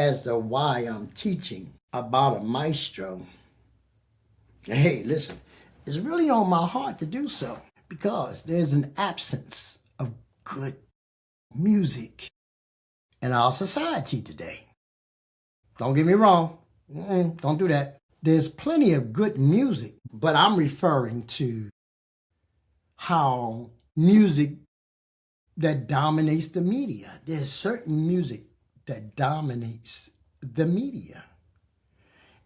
as to why I'm teaching about a maestro. Hey, listen, it's really on my heart to do so because there's an absence of good music in our society today. Don't get me wrong. Don't do that. There's plenty of good music, but I'm referring to how music that dominates the media. There's certain music that dominates the media.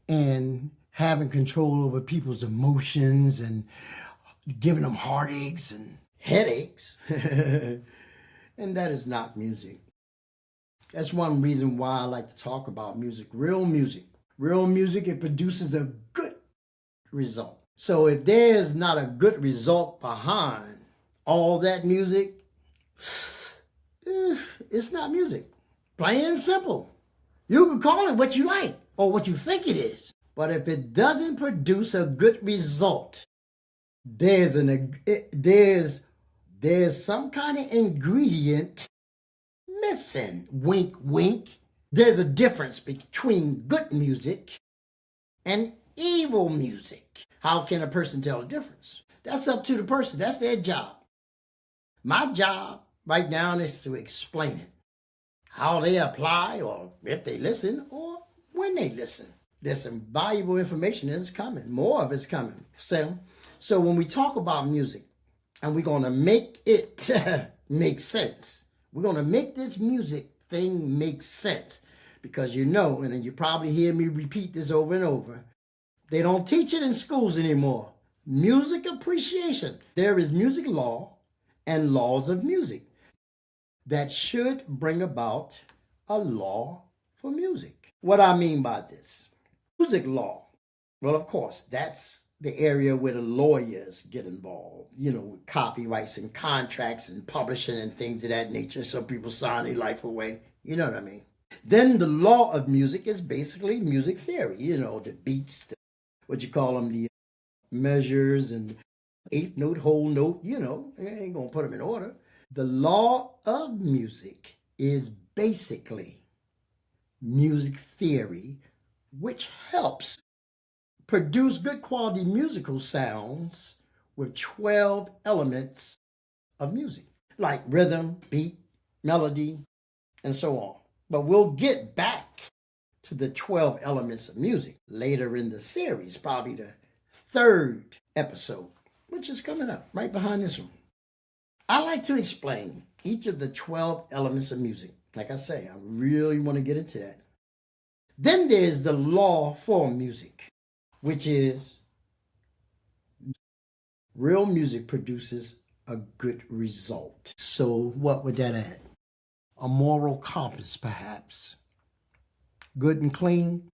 And having control over people's emotions and giving them heartaches and headaches. And that is not music. That's one reason why I like to talk about music. Real music. Real music, it produces a good result. So if there's not a good result behind all that music, it's not music. Plain and simple. You can call it what you like or what you think it is. But if it doesn't produce a good result, there's some kind of ingredient missing. Wink, wink. There's a difference between good music and evil music. How can a person tell the difference? That's up to the person. That's their job. My job right now is to explain it. How they apply, or if they listen, or when they listen. There's some valuable information that's coming. More of it's coming. So when we talk about music, and we're going to make it make sense. We're going to make this music thing make sense. Because you know, and you probably hear me repeat this over and over, they don't teach it in schools anymore. Music appreciation. There is music law and laws of music that should bring about a law for music. What I mean by this, music law, well, of course, that's the area where the lawyers get involved, with copyrights and contracts and publishing and things of that nature. Some people sign their life away. You know what I mean? Then the law of music is basically music theory, the beats, what you call them, the measures and eighth note, whole note, you ain't gonna put them in order. The law of music is basically music theory, which helps produce good quality musical sounds with 12 elements of music, like rhythm, beat, melody, and so on. But we'll get back to the 12 elements of music later in the series, probably the third episode, which is coming up right behind this one. I like to explain each of the 12 elements of music. Like I say, I really want to get into that. Then there's the law for music, which is real music produces a good result. So what would that add? A moral compass, perhaps. Good and clean,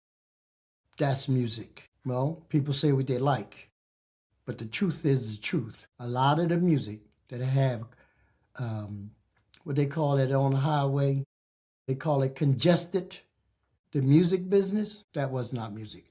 that's music. Well, people say what they like, but the truth is the truth. A lot of the music that have, what they call it on the highway, they call it congested. The music business, that was not music.